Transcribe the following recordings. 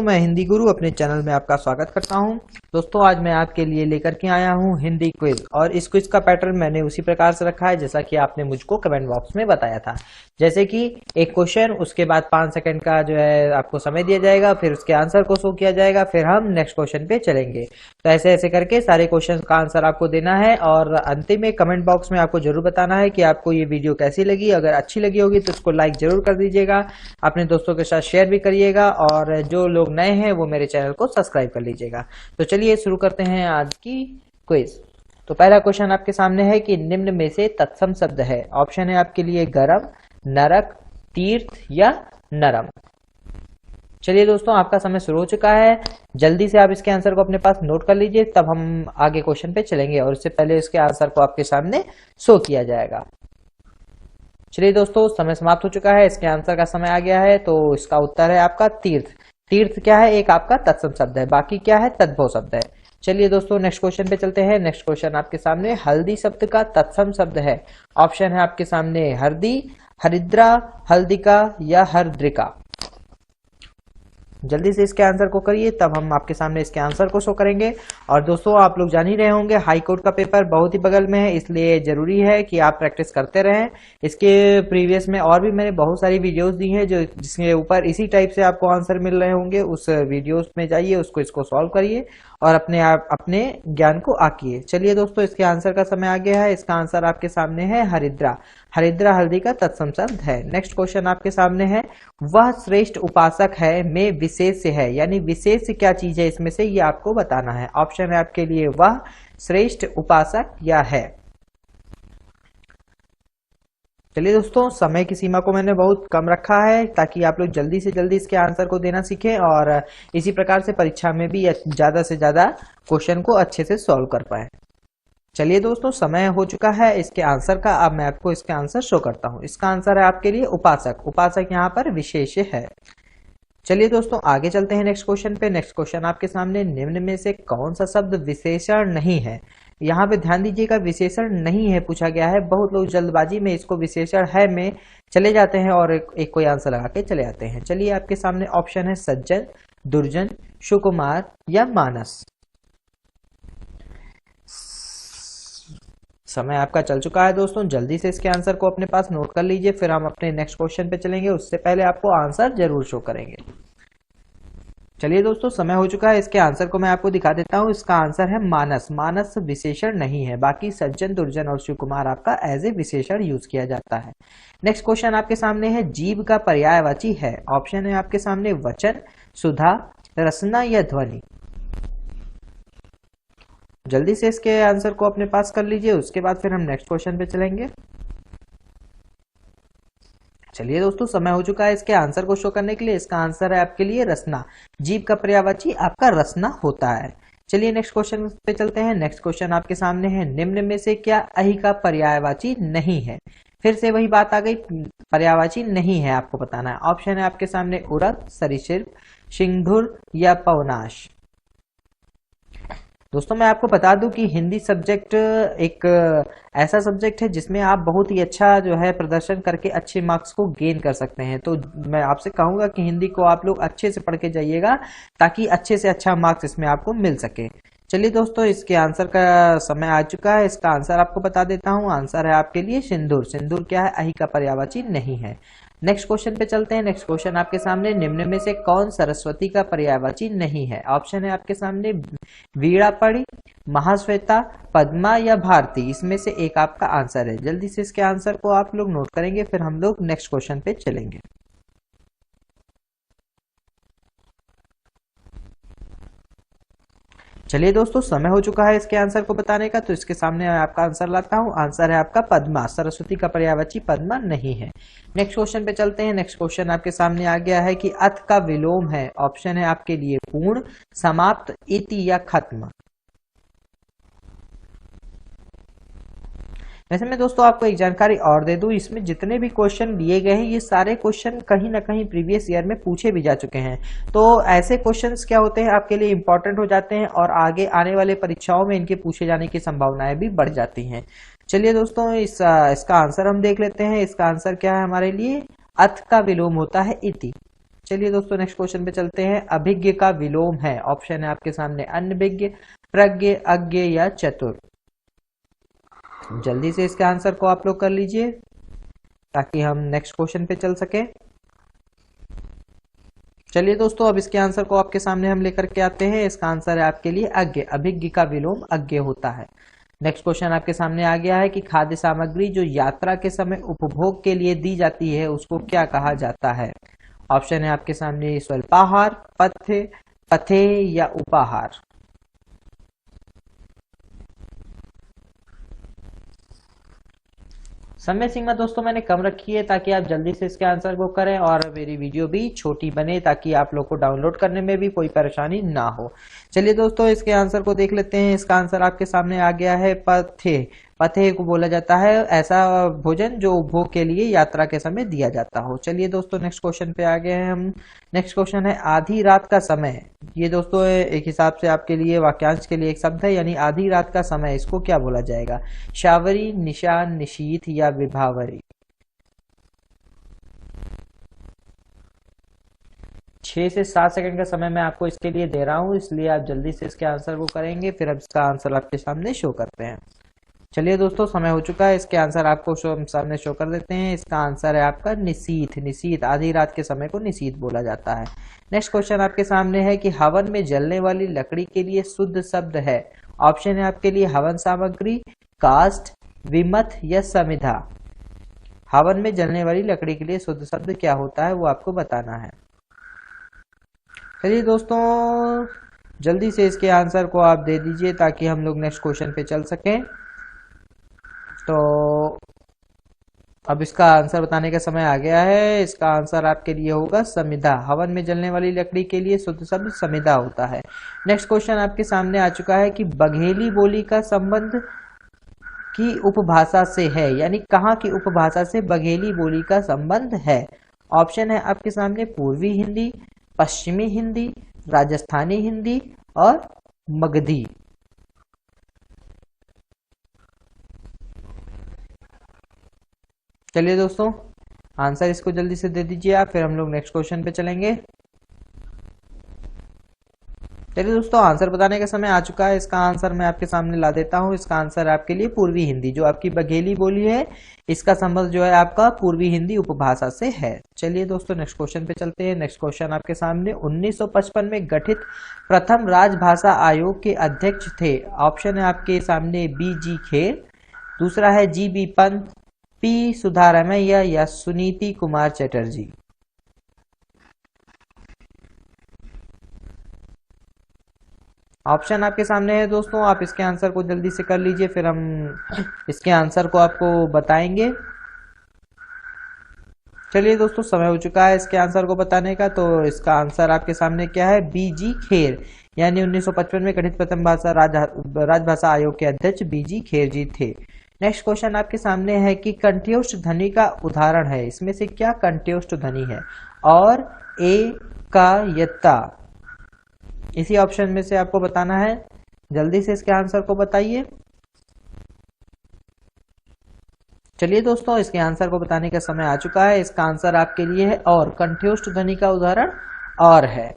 मैं हिंदी गुरु अपने चैनल में आपका स्वागत करता हूं। दोस्तों आज मैं आपके लिए लेकर के आया हूं हिंदी क्विज और इस क्विज का पैटर्न मैंने उसी प्रकार से रखा है जैसा कि आपने मुझको कमेंट बॉक्स में बताया था। जैसे कि एक क्वेश्चन, उसके बाद 5 सेकंड का जो है आपको समय दिया जाएगा, फिर उसके आंसर को शो किया जाएगा, फिर हम नेक्स्ट क्वेश्चन पे चलेंगे। तो ऐसे ऐसे करके सारे क्वेश्चन का आंसर आपको देना है और अंतिम में कमेंट बॉक्स में आपको जरूर बताना है कि आपको ये वीडियो कैसी लगी। अगर अच्छी लगी होगी तो इसको लाइक जरूर कर दीजिएगा, अपने दोस्तों के साथ शेयर भी करिएगा और जो लोग नए हैं वो मेरे चैनल को सब्सक्राइब कर लीजिएगा। तो चलिए शुरू करते हैं आज की क्विज। तो पहला क्वेश्चन आपके सामने है कि निम्न में से तत्सम शब्द है। ऑप्शन है आपके लिए गरम, नरक, तीर्थ या नरम। चलिए दोस्तों आपका समय शुरू हो चुका है, जल्दी से आप इसके आंसर को अपने पास नोट कर लीजिए, तब हम आगे क्वेश्चन पे चलेंगे और इससे पहले इसके आंसर को आपके सामने शो किया जाएगा। चलिए दोस्तों समय समाप्त हो चुका है, इसके आंसर का समय आ गया है। तो इसका उत्तर है आपका तीर्थ। तीर्थ क्या है? एक आपका तत्सम शब्द है, बाकी क्या है? तद्भव शब्द है। चलिए दोस्तों नेक्स्ट क्वेश्चन पे चलते हैं। नेक्स्ट क्वेश्चन आपके सामने हल्दी शब्द का तत्सम शब्द है। ऑप्शन है आपके सामने हरदी, हरिद्रा, हल्दिका या हरद्रिका। जल्दी से इसके आंसर को करिए, तब हम आपके सामने इसके आंसर को शो करेंगे। और दोस्तों आप लोग जान ही रहे होंगे हाई कोर्ट का पेपर बहुत ही बगल में है, इसलिए जरूरी है कि आप प्रैक्टिस करते रहें। इसके प्रीवियस में और भी मैंने बहुत सारी वीडियोस दी हैं जो जिसके ऊपर इसी टाइप से आपको आंसर मिल रहे होंगे। उस वीडियोस में जाइए, इसको सॉल्व करिए और अपने ज्ञान को आकिए। चलिए दोस्तों इसके आंसर का समय आ गया है। इसका आंसर आपके सामने है हरिद्रा। हरिद्रा हल्दी का तत्सम शब्द है। नेक्स्ट क्वेश्चन आपके सामने है वह श्रेष्ठ उपासक है में विशेष है, यानी विशेष क्या चीज है इसमें से ये आपको बताना है। ऑप्शन है आपके लिए वह, श्रेष्ठ, उपासक या है। चलिए दोस्तों समय की सीमा को मैंने बहुत कम रखा है ताकि आप लोग जल्दी से जल्दी इसके आंसर को देना सीखें और इसी प्रकार से परीक्षा में भी ज्यादा से ज्यादा क्वेश्चन को अच्छे से सॉल्व कर पाए। चलिए दोस्तों समय हो चुका है इसके आंसर का। अब मैं आपको इसका आंसर शो करता हूं। इसका आंसर है आपके लिए उपासक। उपासक यहाँ पर विशेष है। चलिए दोस्तों आगे चलते हैं नेक्स्ट क्वेश्चन पे। नेक्स्ट क्वेश्चन आपके सामने निम्न में से कौन सा शब्द विशेषण नहीं है। यहाँ पे ध्यान दीजिएगा विशेषण नहीं है पूछा गया है। बहुत लोग जल्दबाजी में इसको विशेषण है में चले जाते हैं और एक कोई आंसर लगा के चले जाते हैं। चलिए आपके सामने ऑप्शन है सज्जन, दुर्जन, सुकुमार या मानस। समय आपका चल चुका है दोस्तों, जल्दी से इसके आंसर को अपने पास नोट कर लीजिए, फिर हम अपने नेक्स्ट क्वेश्चन पे चलेंगे। उससे पहले आपको आंसर जरूर शो करेंगे। चलिए दोस्तों समय हो चुका है, इसके आंसर को मैं आपको दिखा देता हूं। इसका आंसर है मानस। मानस विशेषण नहीं है, बाकी सज्जन, दुर्जन और शिवकुमार आपका एज ए विशेषण यूज किया जाता है। नेक्स्ट क्वेश्चन आपके सामने है जीव का पर्यायवाची है। ऑप्शन है आपके सामने वचन, सुधा, रसना या ध्वनि। जल्दी से इसके आंसर को अपने पास कर लीजिए, उसके बाद फिर हम नेक्स्ट क्वेश्चन पे चलेंगे। चलिए दोस्तों समय हो चुका है इसके आंसर को शो करने के लिए। इसका आंसर है आपके लिए रसना। जीव का पर्यायवाची आपका रसना होता है। चलिए नेक्स्ट क्वेश्चन पे चलते हैं। नेक्स्ट क्वेश्चन आपके सामने है निम्न में से क्या अहि का पर्यायवाची नहीं है। फिर से वही बात आ गई, पर्यायवाची नहीं है आपको बताना है। ऑप्शन है आपके सामने उरग, सरीसृप, सिंधुर या पवनाश। दोस्तों मैं आपको बता दूं कि हिंदी सब्जेक्ट एक ऐसा सब्जेक्ट है जिसमें आप बहुत ही अच्छा जो है प्रदर्शन करके अच्छे मार्क्स को गेन कर सकते हैं। तो मैं आपसे कहूंगा कि हिंदी को आप लोग अच्छे से पढ़ के जाइएगा ताकि अच्छे से अच्छा मार्क्स इसमें आपको मिल सके। चलिए दोस्तों इसके आंसर का समय आ चुका है। इसका आंसर आपको बता देता हूँ। आंसर है आपके लिए सिंदूर। सिंदूर क्या है? अहि का पर्यायवाची नहीं है। नेक्स्ट क्वेश्चन पे चलते हैं। नेक्स्ट क्वेश्चन आपके सामने निम्न में से कौन सरस्वती का पर्यायवाची नहीं है। ऑप्शन है आपके सामने वीणापड़ी, महाश्वेता, पद्मा या भारती। इसमें से एक आपका आंसर है। जल्दी से इसके आंसर को आप लोग नोट करेंगे, फिर हम लोग नेक्स्ट क्वेश्चन पे चलेंगे। चलिए दोस्तों समय हो चुका है इसके आंसर को बताने का, तो इसके सामने मैं आपका आंसर लाता हूं। आंसर है आपका पद्मा। सरस्वती का पर्यायवाची पद्मा नहीं है। नेक्स्ट क्वेश्चन पे चलते हैं। नेक्स्ट क्वेश्चन आपके सामने आ गया है कि अथ का विलोम है। ऑप्शन है आपके लिए पूर्ण, समाप्त, इति या खत्म। वैसे मैं दोस्तों आपको एक जानकारी और दे दूं, इसमें जितने भी क्वेश्चन दिए गए हैं ये सारे क्वेश्चन कहीं ना कहीं प्रीवियस ईयर में पूछे भी जा चुके हैं। तो ऐसे क्वेश्चंस क्या होते हैं आपके लिए इंपॉर्टेंट हो जाते हैं और आगे आने वाले परीक्षाओं में इनके पूछे जाने की संभावनाएं भी बढ़ जाती हैं। चलिए दोस्तों इसका आंसर हम देख लेते हैं। इसका आंसर क्या है हमारे लिए? अथ का विलोम होता है इति। चलिए दोस्तों नेक्स्ट क्वेश्चन पे चलते हैं। अभिज्ञ का विलोम है, ऑप्शन है आपके सामने अनभिज्ञ, प्रज्ञ, अज्ञ या चतुर। जल्दी से इसके आंसर को आप लोग कर लीजिए ताकि हम नेक्स्ट क्वेश्चन पे चल सके। चलिए दोस्तों अब इसके आंसर को आपके सामने हम लेकर के आते हैं। इसका आंसर है आपके लिए अज्ञ। अभिज्ञ का विलोम अज्ञ होता है। नेक्स्ट क्वेश्चन आपके सामने आ गया है कि खाद्य सामग्री जो यात्रा के समय उपभोग के लिए दी जाती है उसको क्या कहा जाता है। ऑप्शन है आपके सामने स्वल्पाहार, पथ्य, पथेय या उपाहार। समय सीमा दोस्तों मैंने कम रखी है ताकि आप जल्दी से इसके आंसर को करें और मेरी वीडियो भी छोटी बने ताकि आप लोग को डाउनलोड करने में भी कोई परेशानी ना हो। चलिए दोस्तों इसके आंसर को देख लेते हैं। इसका आंसर आपके सामने आ गया है पथ्य। पथ्य को बोला जाता है ऐसा भोजन जो उपभोग के लिए यात्रा के समय दिया जाता हो। चलिए दोस्तों नेक्स्ट क्वेश्चन पे आ गए हैं हम। नेक्स्ट क्वेश्चन है आधी रात का समय। ये दोस्तों एक हिसाब से आपके लिए वाक्यांश के लिए एक शब्द है, यानी आधी रात का समय इसको क्या बोला जाएगा। शावरी, निशान, निशीथ या विभावरी। 6 से 7 सेकंड का समय मैं आपको इसके लिए दे रहा हूं, इसलिए आप जल्दी से इसके आंसर को करेंगे, फिर अब इसका आंसर आपके सामने शो करते हैं। चलिए दोस्तों समय हो चुका है, इसके आंसर आपको सामने शो कर देते हैं। इसका आंसर है आपका निशीथ। निशीथ, आधी रात के समय को निशीथ बोला जाता है। नेक्स्ट क्वेश्चन आपके सामने है कि हवन में जलने वाली लकड़ी के लिए शुद्ध शब्द है। ऑप्शन है आपके लिए हवन सामग्री, काष्ठ, विमथ या समिधा। हवन में जलने वाली लकड़ी के लिए शुद्ध शब्द क्या होता है वो आपको बताना है। चलिए दोस्तों जल्दी से इसके आंसर को आप दे दीजिए ताकि हम लोग नेक्स्ट क्वेश्चन पे चल सकें। तो अब इसका आंसर बताने का समय आ गया है। इसका आंसर आपके लिए होगा समिधा। हवन में जलने वाली लकड़ी के लिए शुद्ध शब्द समिधा होता है। नेक्स्ट क्वेश्चन आपके सामने आ चुका है कि बघेली बोली का संबंध की उपभाषा से है, यानी कहाँ की उपभाषा से बघेली बोली का संबंध है। ऑप्शन है आपके सामने पूर्वी हिंदी, पश्चिमी हिंदी, राजस्थानी हिंदी और मगधी। चलिए दोस्तों आंसर इसको जल्दी से दे दीजिए आप, फिर हम लोग नेक्स्ट क्वेश्चन पे चलेंगे। चलिए दोस्तों आंसर बताने का समय आ चुका है। इसका आंसर मैं आपके सामने ला देता हूं। इसका आंसर आपके लिए पूर्वी हिंदी। जो आपकी बघेली बोली है इसका संबंध जो है आपका पूर्वी हिंदी उपभाषा से है। चलिए दोस्तों नेक्स्ट क्वेश्चन पे चलते हैं। नेक्स्ट क्वेश्चन आपके सामने 1955 में गठित प्रथम राजभाषा आयोग के अध्यक्ष थे। ऑप्शन है आपके सामने BG खेर, दूसरा है GB पंत, P सुधारामैया या सुनीति कुमार चटर्जी। ऑप्शन आपके सामने है दोस्तों, आप इसके आंसर को जल्दी से कर लीजिए, फिर हम इसके आंसर को आपको बताएंगे। चलिए दोस्तों समय हो चुका है इसके आंसर को बताने का। तो इसका आंसर आपके सामने क्या है, BG खेर, यानी 1955 में गठित प्रथम राजभाषा आयोग के अध्यक्ष BG खेर जी थे। नेक्स्ट क्वेश्चन आपके सामने है कि कंठ्योष्ठ ध्वनि का उदाहरण है। इसमें से क्या कंठ्योष्ठ ध्वनि है। और ए का यत्ता, इसी ऑप्शन में से आपको बताना है। जल्दी से इसके आंसर को बताइए। चलिए दोस्तों इसके आंसर को बताने का समय आ चुका है। इसका आंसर आपके लिए है और। कंठ्योष्ठ ध्वनि का उदाहरण और है।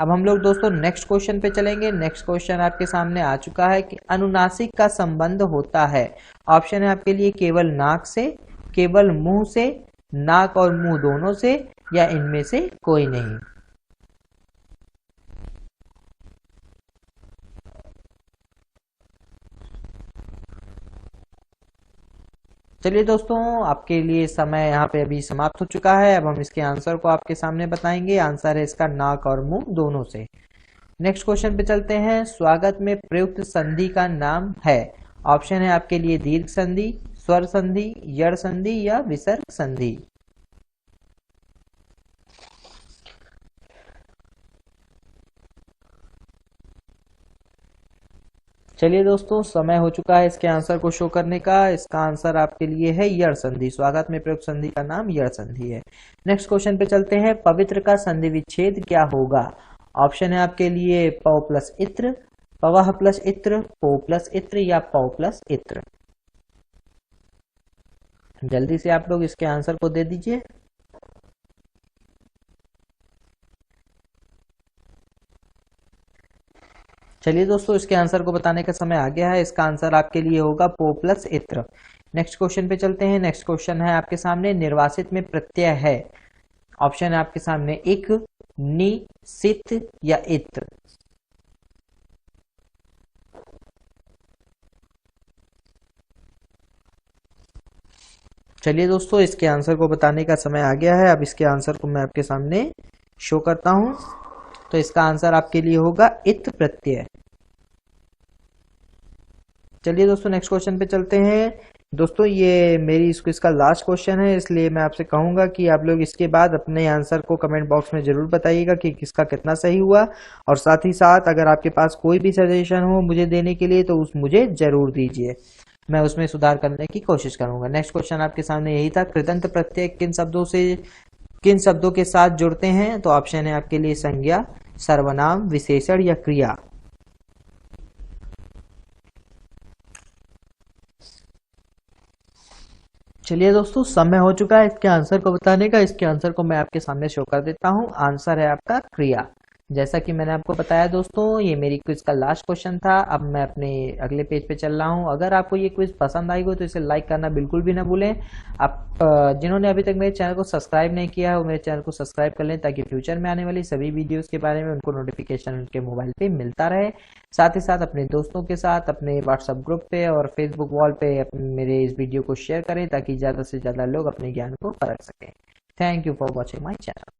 अब हम लोग दोस्तों नेक्स्ट क्वेश्चन पे चलेंगे। नेक्स्ट क्वेश्चन आपके सामने आ चुका है कि अनुनासिक का संबंध होता है। ऑप्शन है आपके लिए केवल नाक से, केवल मुंह से, नाक और मुंह दोनों से या इनमें से कोई नहीं। चलिए दोस्तों आपके लिए समय यहाँ पे अभी समाप्त हो चुका है। अब हम इसके आंसर को आपके सामने बताएंगे। आंसर है इसका नाक और मुंह दोनों से। नेक्स्ट क्वेश्चन पे चलते हैं। स्वागत में प्रयुक्त संधि का नाम है। ऑप्शन है आपके लिए दीर्घ संधि, स्वर संधि, यड़ संधि या विसर्ग संधि। चलिए दोस्तों समय हो चुका है इसके आंसर को शो करने का। इसका आंसर आपके लिए है यड़ संधि। स्वागत में प्रयुक्त संधि का नाम यड़ संधि है। नेक्स्ट क्वेश्चन पे चलते हैं। पवित्र का संधि विच्छेद क्या होगा। ऑप्शन है आपके लिए पौ प्लस इत्र, पवह प्लस इत्र, पो प्लस इत्र या पौ प्लस इत्र। जल्दी से आप लोग इसके आंसर को दे दीजिए। चलिए दोस्तों, इसके आंसर को बताने का समय आ गया है। इसका आंसर आपके लिए होगा पो प्लस इत्र। नेक्स्ट क्वेश्चन पे चलते हैं। नेक्स्ट क्वेश्चन है आपके सामने, निर्वासित में प्रत्यय है। ऑप्शन है आपके सामने इक, नि, सित या इत्र। चलिए दोस्तों, इसके आंसर को बताने का समय आ गया है। अब इसके आंसर को मैं आपके सामने शो करता हूं। तो इसका आंसर आपके लिए होगा इत प्रत्यय। चलिए दोस्तों, नेक्स्ट क्वेश्चन पे चलते हैं। दोस्तों, ये मेरी इस क्विज का लास्ट क्वेश्चन है, इसलिए मैं आपसे कहूंगा कि आप लोग इसके बाद अपने आंसर को कमेंट बॉक्स में जरूर बताइएगा कि किसका कितना सही हुआ। और साथ ही साथ अगर आपके पास कोई भी सजेशन हो मुझे देने के लिए तो उस मुझे जरूर दीजिए, मैं उसमें सुधार करने की कोशिश करूंगा। नेक्स्ट क्वेश्चन आपके सामने यही था, कृदंत प्रत्यय किन शब्दों के साथ जुड़ते हैं। तो ऑप्शन है आपके लिए संज्ञा, सर्वनाम, विशेषण या क्रिया। चलिए दोस्तों, समय हो चुका है इसके आंसर को बताने का। इसके आंसर को मैं आपके सामने शो कर देता हूं। आंसर है आपका क्रिया। जैसा कि मैंने आपको बताया दोस्तों, ये मेरी क्विज का लास्ट क्वेश्चन था। अब मैं अपने अगले पेज पे चल रहा हूँ। अगर आपको ये क्विज पसंद आई हो तो इसे लाइक करना बिल्कुल भी ना भूलें। आप जिन्होंने अभी तक मेरे चैनल को सब्सक्राइब नहीं किया है वो मेरे चैनल को सब्सक्राइब कर लें, ताकि फ्यूचर में आने वाली सभी वीडियोस के बारे में उनको नोटिफिकेशन उनके मोबाइल पे मिलता रहे। साथ ही साथ अपने दोस्तों के साथ अपने व्हाट्सएप ग्रुप पे और फेसबुक वॉल पे मेरे इस वीडियो को शेयर करें, ताकि ज़्यादा से ज़्यादा लोग अपने ज्ञान को परख सकें। Thank you for watching my channel.